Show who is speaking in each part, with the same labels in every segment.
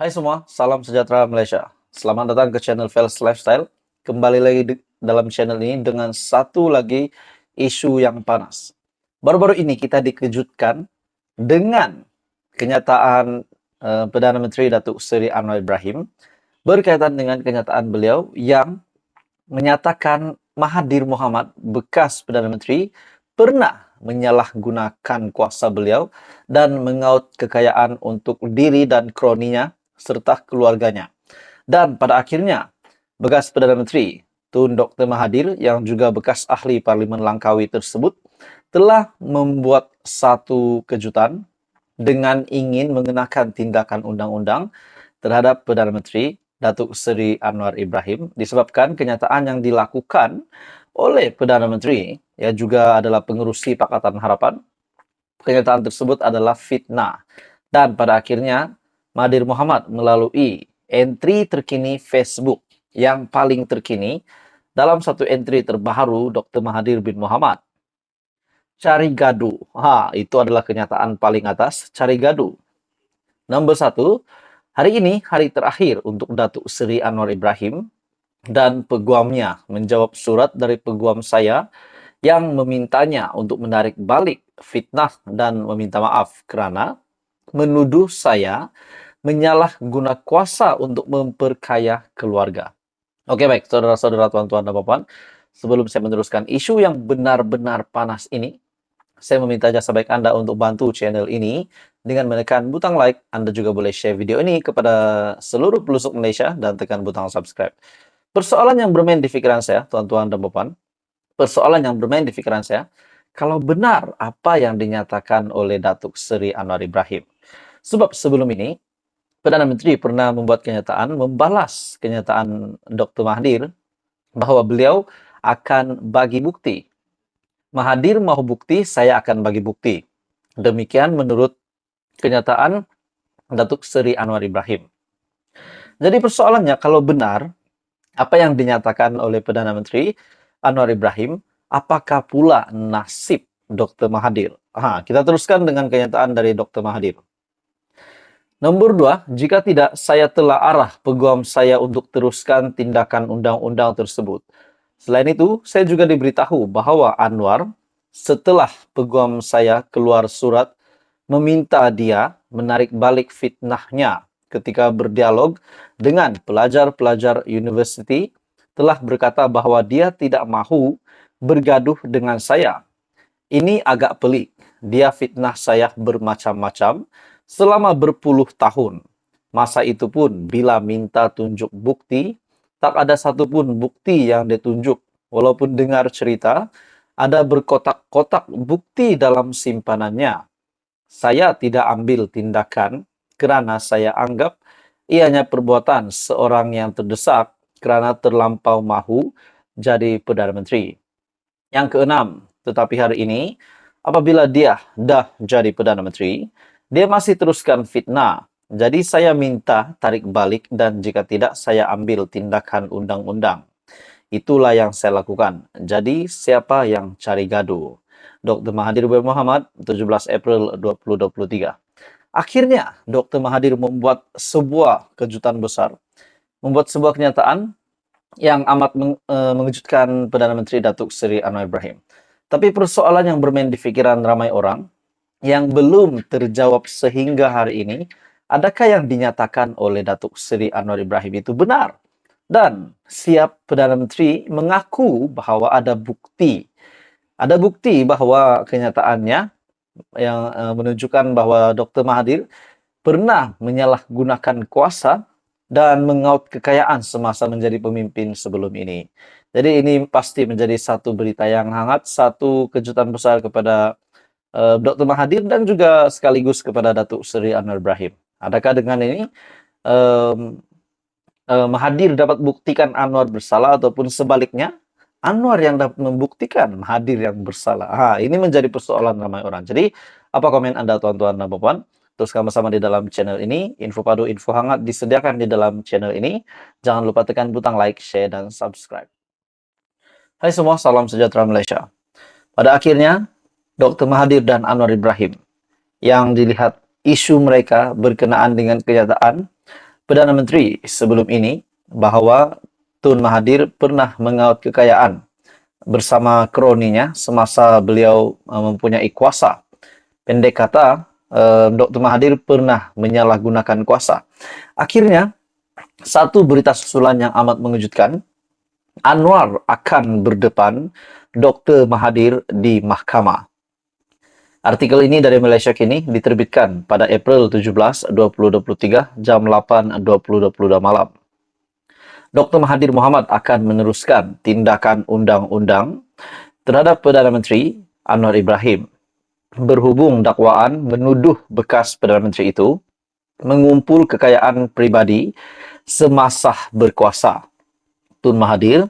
Speaker 1: Hai semua, salam sejahtera Malaysia. Selamat datang ke channel Fels Lifestyle. Kembali lagi dalam channel ini dengan satu lagi isu yang panas. Baru-baru ini kita dikejutkan dengan kenyataan Perdana Menteri Datuk Seri Anwar Ibrahim berkaitan dengan kenyataan beliau yang menyatakan Mahathir Mohamad, bekas Perdana Menteri, pernah menyalahgunakan kuasa beliau dan mengaut kekayaan untuk diri dan kroninya serta keluarganya. Dan pada akhirnya, bekas Perdana Menteri Tun Dr. Mahathir yang juga bekas ahli Parlimen Langkawi tersebut telah membuat satu kejutan dengan ingin mengenakan tindakan undang-undang terhadap Perdana Menteri Datuk Seri Anwar Ibrahim disebabkan kenyataan yang dilakukan oleh Perdana Menteri yang juga adalah pengerusi Pakatan Harapan. Kenyataan tersebut adalah fitnah dan pada akhirnya Mahathir Mohamad melalui entry terkini Facebook yang paling terkini dalam satu entry terbaru Dr. Mahathir bin Mohamad. Cari gaduh. Itu adalah kenyataan paling atas, cari gaduh. Nomor 1, hari ini hari terakhir untuk Datuk Seri Anwar Ibrahim dan peguamnya menjawab surat dari peguam saya yang memintanya untuk menarik balik fitnah dan meminta maaf kerana menuduh saya menyalahguna kuasa untuk memperkaya keluarga. Oke, baik, saudara-saudara, tuan-tuan dan puan-puan, sebelum saya meneruskan isu yang benar-benar panas ini, saya meminta jasa baik Anda untuk bantu channel ini dengan menekan butang like. Anda juga boleh share video ini kepada seluruh pelosok Malaysia dan tekan butang subscribe. Persoalan yang bermain di pikiran saya, tuan-tuan dan puan-puan, kalau benar apa yang dinyatakan oleh Datuk Seri Anwar Ibrahim. Sebab sebelum ini, Perdana Menteri pernah membuat kenyataan, membalas kenyataan Dr. Mahathir bahwa beliau akan bagi bukti. Mahathir mau bukti, saya akan bagi bukti. Demikian menurut kenyataan Datuk Seri Anwar Ibrahim. Jadi persoalannya, kalau benar apa yang dinyatakan oleh Perdana Menteri Anwar Ibrahim, apakah pula nasib Dr. Mahathir? Kita teruskan dengan kenyataan dari Dr. Mahathir. Nomor 2, jika tidak, saya telah arah peguam saya untuk teruskan tindakan undang-undang tersebut. Selain itu, saya juga diberitahu bahawa Anwar, setelah peguam saya keluar surat, meminta dia menarik balik fitnahnya ketika berdialog dengan pelajar-pelajar universiti, telah berkata bahawa dia tidak mahu bergaduh dengan saya. Ini agak pelik. Dia fitnah saya bermacam-macam selama berpuluh tahun. Masa itu pun bila minta tunjuk bukti, tak ada satupun bukti yang ditunjuk. Walaupun dengar cerita, ada berkotak-kotak bukti dalam simpanannya. Saya tidak ambil tindakan kerana saya anggap ianya perbuatan seorang yang terdesak kerana terlampau mahu jadi Perdana Menteri. Yang keenam, tetapi hari ini, apabila dia dah jadi Perdana Menteri, dia masih teruskan fitnah. Jadi saya minta tarik balik dan jika tidak, saya ambil tindakan undang-undang. Itulah yang saya lakukan. Jadi siapa yang cari gaduh? Dr. Mahathir bin Mohamad, 17 April 2023. Akhirnya, Dr. Mahathir membuat sebuah kejutan besar, membuat sebuah kenyataan yang amat mengejutkan Perdana Menteri Datuk Seri Anwar Ibrahim. Tapi persoalan yang bermain di fikiran ramai orang yang belum terjawab sehingga hari ini, adakah yang dinyatakan oleh Datuk Seri Anwar Ibrahim itu benar? Dan siap Perdana Menteri mengaku bahawa ada bukti. Ada bukti bahawa kenyataannya yang menunjukkan bahawa Dr. Mahathir pernah menyalahgunakan kuasa dan mengaut kekayaan semasa menjadi pemimpin sebelum ini. Jadi ini pasti menjadi satu berita yang hangat, satu kejutan besar kepada Dr. Mahathir dan juga sekaligus kepada Datuk Seri Anwar Ibrahim. Adakah dengan ini Mahathir dapat buktikan Anwar bersalah ataupun sebaliknya Anwar yang dapat membuktikan Mahathir yang bersalah? Ini menjadi persoalan ramai orang. Jadi apa komen Anda, tuan-tuan dan puan-puan? Teruskan bersama di dalam channel ini. Info padu, info hangat disediakan di dalam channel ini. Jangan lupa tekan butang like, share, dan subscribe. Hai semua, salam sejahtera Malaysia. Pada akhirnya, Dr. Mahathir dan Anwar Ibrahim yang dilihat isu mereka berkenaan dengan kenyataan Perdana Menteri sebelum ini bahwa Tun Mahathir pernah mengaut kekayaan bersama kroninya semasa beliau mempunyai kuasa. Pendek kata, Dr. Mahathir pernah menyalahgunakan kuasa. Akhirnya, satu berita susulan yang amat mengejutkan, Anwar akan berdepan Dr. Mahathir di mahkamah. Artikel ini dari Malaysia Kini diterbitkan pada April 17, 2023 jam 8.20 malam. Dr. Mahathir Mohamad akan meneruskan tindakan undang-undang terhadap Perdana Menteri Anwar Ibrahim. Berhubung dakwaan menuduh bekas Perdana Menteri itu mengumpul kekayaan pribadi semasa berkuasa. Tun Mahathir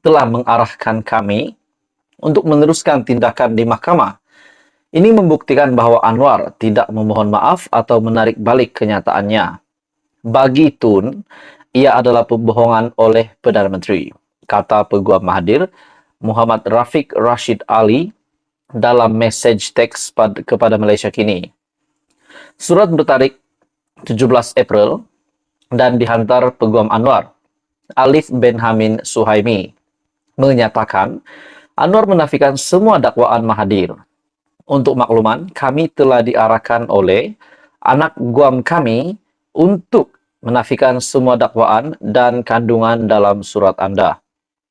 Speaker 1: telah mengarahkan kami untuk meneruskan tindakan di mahkamah. Ini membuktikan bahwa Anwar tidak memohon maaf atau menarik balik kenyataannya. Bagi Tun, ia adalah pembohongan oleh Perdana Menteri, kata Peguam Mahathir, Muhammad Rafiq Rashid Ali, dalam message teks kepada Malaysia Kini. Surat bertarik 17 April dan dihantar Peguam Anwar, Alif Benhamin Suhaimi, menyatakan Anwar menafikan semua dakwaan Mahathir. Untuk makluman, kami telah diarahkan oleh anak guam kami untuk menafikan semua dakwaan dan kandungan dalam surat Anda.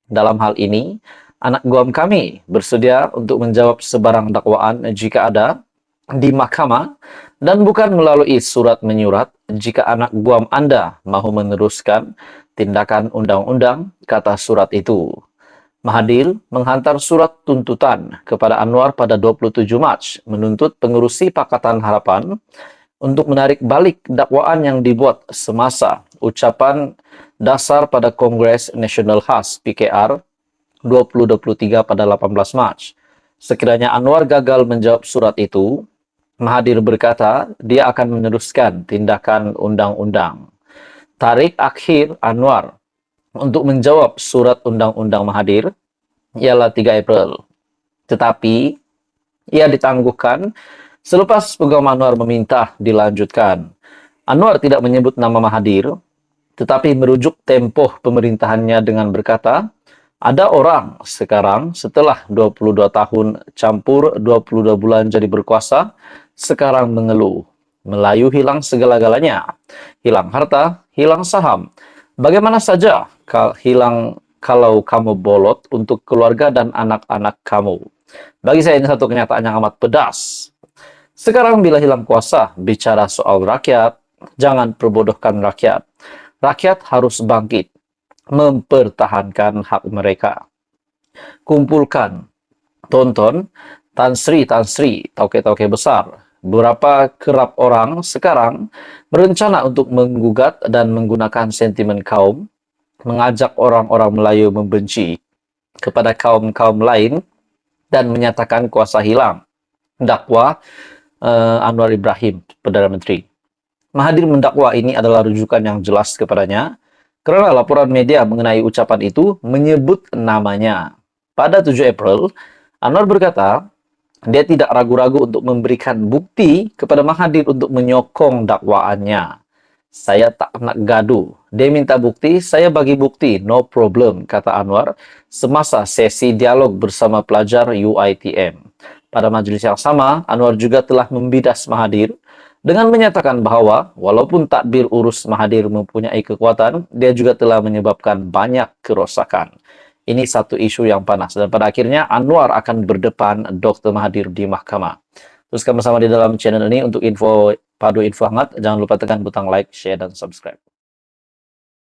Speaker 1: Dalam hal ini, anak guam kami bersedia untuk menjawab sebarang dakwaan jika ada di mahkamah dan bukan melalui surat menyurat jika anak guam Anda mahu meneruskan tindakan undang-undang, kata surat itu. Mahathir menghantar surat tuntutan kepada Anwar pada 27 Mac menuntut pengerusi Pakatan Harapan untuk menarik balik dakwaan yang dibuat semasa ucapan dasar pada Kongres Nasional Khas PKR 2023 pada 18 Mac. Sekiranya Anwar gagal menjawab surat itu, Mahathir berkata dia akan meneruskan tindakan undang-undang. Tarikh akhir Anwar untuk menjawab surat undang-undang Mahathir ialah 3 April. Tetapi ia ditangguhkan selepas Peguam Anwar meminta dilanjutkan. Anwar tidak menyebut nama Mahathir, tetapi merujuk tempoh pemerintahannya dengan berkata, ada orang sekarang setelah 22 tahun campur 22 bulan jadi berkuasa, sekarang mengeluh. Melayu hilang segala-galanya. Hilang harta, hilang saham. Bagaimana saja kalau kamu bolot untuk keluarga dan anak-anak kamu. Bagi saya ini satu kenyataan yang amat pedas. Sekarang bila hilang kuasa, bicara soal rakyat, jangan perbodohkan rakyat. Rakyat harus bangkit, mempertahankan hak mereka. Kumpulkan, tonton, Tan Sri, tauke-tauke besar. Beberapa kerap orang sekarang berencana untuk menggugat dan menggunakan sentimen kaum, mengajak orang-orang Melayu membenci kepada kaum-kaum lain dan menyatakan kuasa hilang. Dakwa Anwar Ibrahim, Perdana Menteri. Mahathir mendakwa ini adalah rujukan yang jelas kepadanya karena laporan media mengenai ucapan itu menyebut namanya. Pada 7 April, Anwar berkata, dia tidak ragu-ragu untuk memberikan bukti kepada Mahathir untuk menyokong dakwaannya. Saya tak nak gaduh. Dia minta bukti, saya bagi bukti, no problem, kata Anwar semasa sesi dialog bersama pelajar UiTM. Pada majelis yang sama, Anwar juga telah membidas Mahathir dengan menyatakan bahwa walaupun takbir urus Mahathir mempunyai kekuatan, dia juga telah menyebabkan banyak kerosakan. Ini satu isu yang panas dan pada akhirnya Anwar akan berdepan Dr. Mahathir di mahkamah. Teruskan bersama di dalam channel ini untuk info hangat. Jangan lupa tekan butang like, share, dan subscribe.